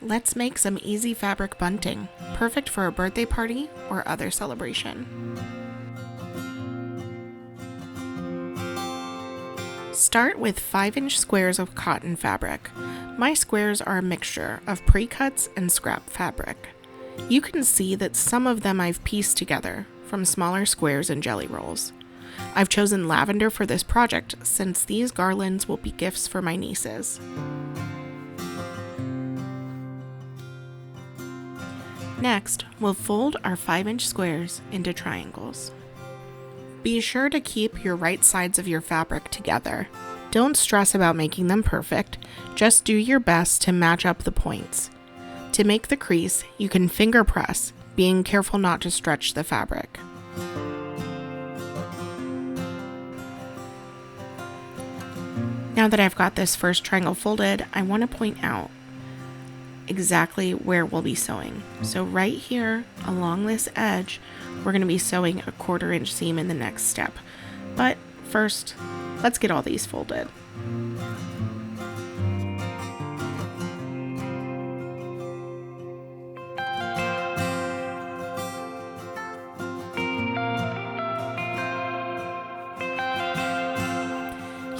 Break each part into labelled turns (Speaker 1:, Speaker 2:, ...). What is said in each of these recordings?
Speaker 1: let's make some easy fabric bunting, perfect for a birthday party or other celebration. Start with 5-inch squares of cotton fabric. My squares are a mixture of pre-cuts and scrap fabric. You can see that some of them I've pieced together from smaller squares and jelly rolls. I've chosen lavender for this project since these garlands will be gifts for my nieces. Next, we'll fold our 5-inch squares into triangles. Be sure to keep your right sides of your fabric together. Don't stress about making them perfect, just do your best to match up the points. To make the crease, you can finger press, being careful not to stretch the fabric. Now that I've got this first triangle folded, I want to point out exactly where we'll be sewing. So right here along this edge, we're going to be sewing a 1/4 inch seam in the next step. But first, let's get all these folded.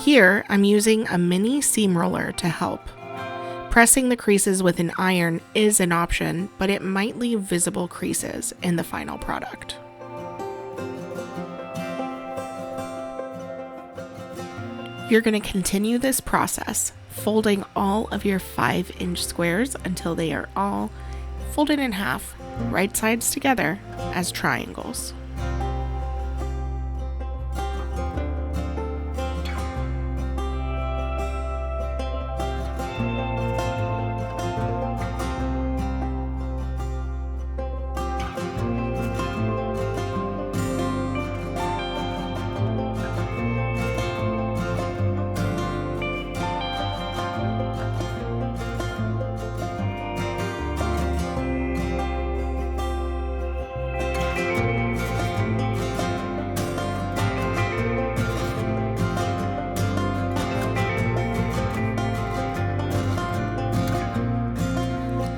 Speaker 1: Here, I'm using a mini seam roller to help. Pressing the creases with an iron is an option, but it might leave visible creases in the final product. You're going to continue this process, folding all of your 5-inch squares until they are all folded in half, right sides together as triangles.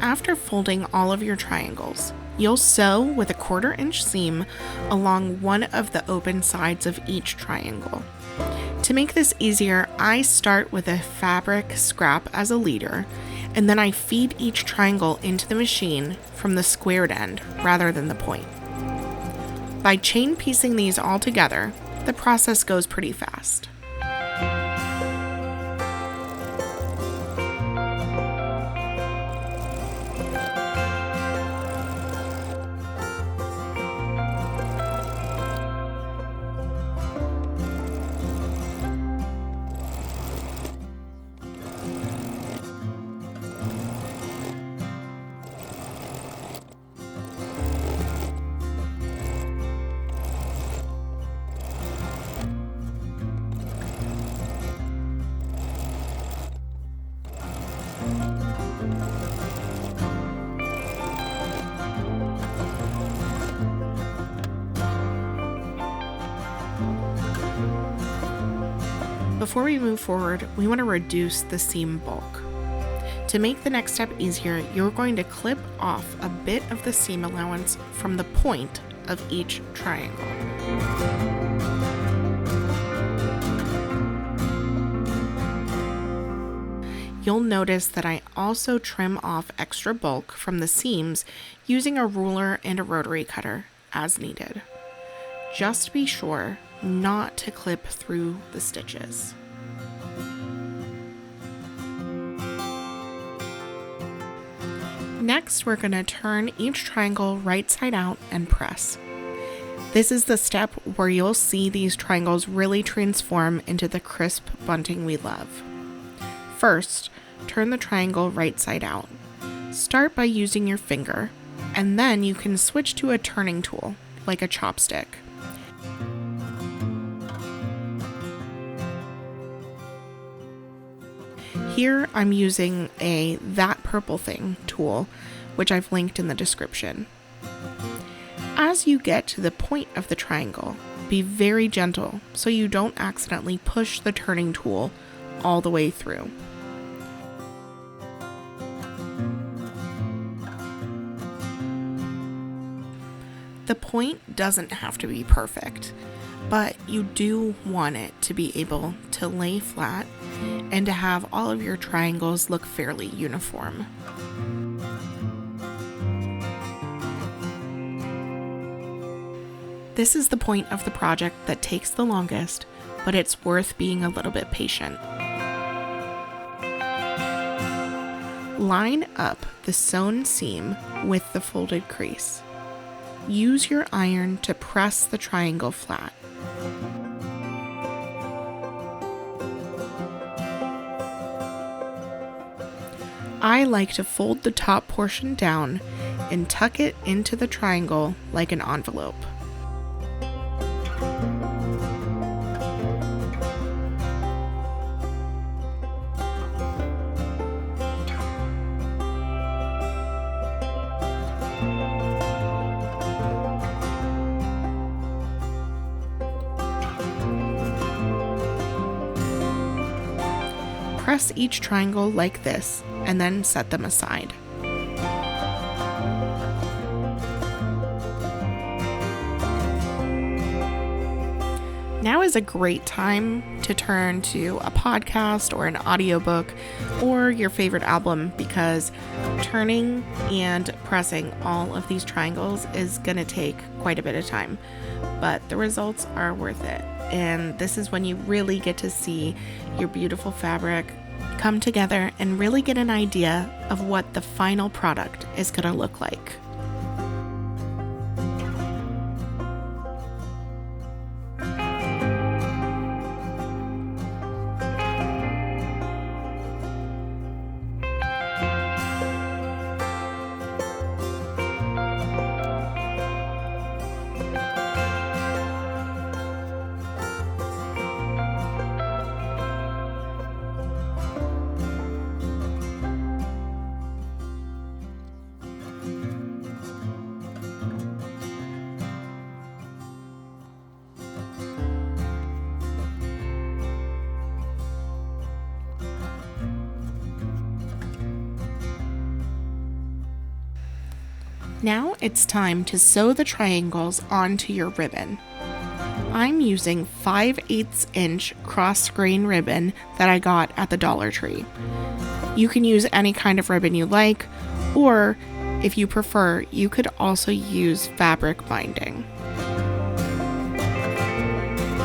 Speaker 1: After folding all of your triangles, you'll sew with a 1/4 inch seam along one of the open sides of each triangle. To make this easier, I start with a fabric scrap as a leader, and then I feed each triangle into the machine from the squared end rather than the point. By chain piecing these all together, the process goes pretty fast. Before we move forward, we want to reduce the seam bulk. To make the next step easier, you're going to clip off a bit of the seam allowance from the point of each triangle. You'll notice that I also trim off extra bulk from the seams using a ruler and a rotary cutter as needed. Just be sure not to clip through the stitches. Next, we're going to turn each triangle right side out and press. This is the step where you'll see these triangles really transform into the crisp bunting we love. First, turn the triangle right side out. Start by using your finger, and then you can switch to a turning tool, like a chopstick. Here I'm using a That Purple Thing tool, which I've linked in the description. As you get to the point of the triangle, be very gentle so you don't accidentally push the turning tool all the way through. The point doesn't have to be perfect, but you do want it to be able to lay flat and to have all of your triangles look fairly uniform. This is the point of the project that takes the longest, but it's worth being a little bit patient. Line up the sewn seam with the folded crease. Use your iron to press the triangle flat. I like to fold the top portion down and tuck it into the triangle like an envelope. Press each triangle like this and then set them aside. Now is a great time to turn to a podcast or an audiobook or your favorite album, because turning and pressing all of these triangles is going to take quite a bit of time, but the results are worth it. And this is when you really get to see your beautiful fabric come together and really get an idea of what the final product is going to look like. Now it's time to sew the triangles onto your ribbon. I'm using 5/8 inch cross grain ribbon that I got at the Dollar Tree. You can use any kind of ribbon you like, or if you prefer, you could also use fabric binding.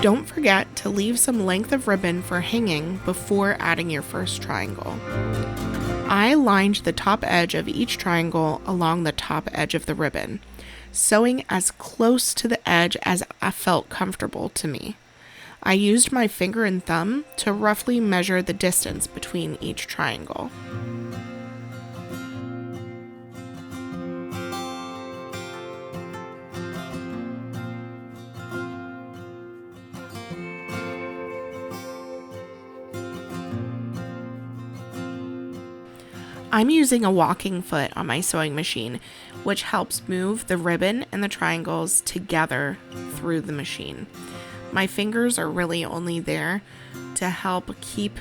Speaker 1: Don't forget to leave some length of ribbon for hanging before adding your first triangle. I lined the top edge of each triangle along the top edge of the ribbon, sewing as close to the edge as I felt comfortable to me. I used my finger and thumb to roughly measure the distance between each triangle. I'm using a walking foot on my sewing machine, which helps move the ribbon and the triangles together through the machine. My fingers are really only there to help keep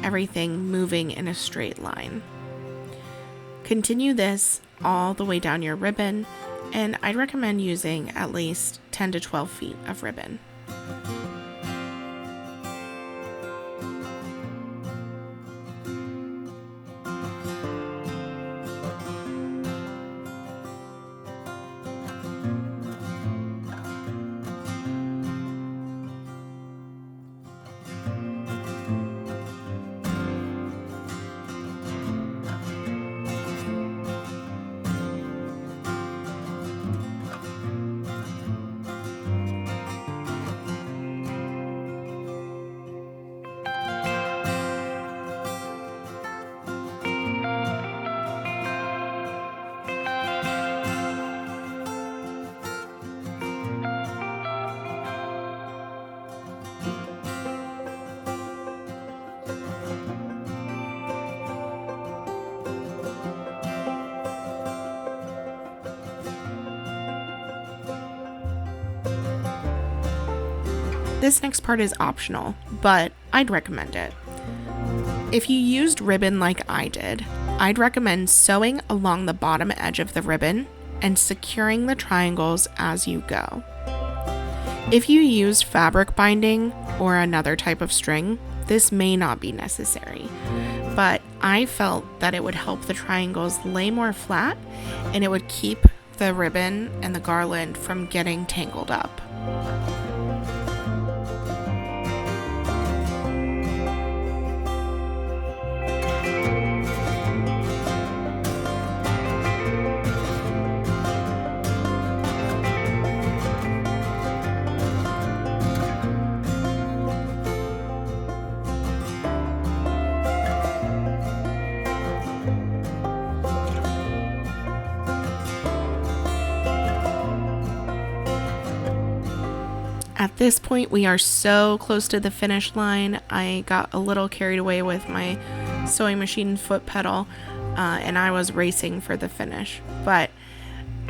Speaker 1: everything moving in a straight line. Continue this all the way down your ribbon, and I'd recommend using at least 10 to 12 feet of ribbon. This next part is optional, but I'd recommend it. If you used ribbon like I did, I'd recommend sewing along the bottom edge of the ribbon and securing the triangles as you go. If you used fabric binding or another type of string, this may not be necessary, but I felt that it would help the triangles lay more flat and it would keep the ribbon and the garland from getting tangled up. At this point, we are so close to the finish line. I got a little carried away with my sewing machine foot pedal, and I was racing for the finish. But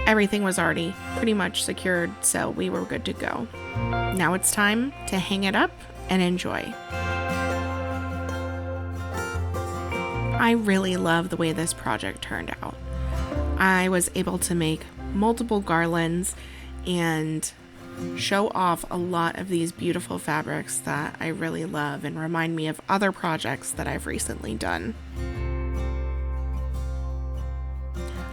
Speaker 1: everything was already pretty much secured, so we were good to go. Now it's time to hang it up and enjoy. I really love the way this project turned out. I was able to make multiple garlands and show off a lot of these beautiful fabrics that I really love and remind me of other projects that I've recently done.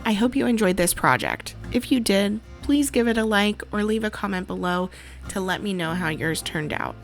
Speaker 1: I hope you enjoyed this project. If you did, please give it a like or leave a comment below to let me know how yours turned out.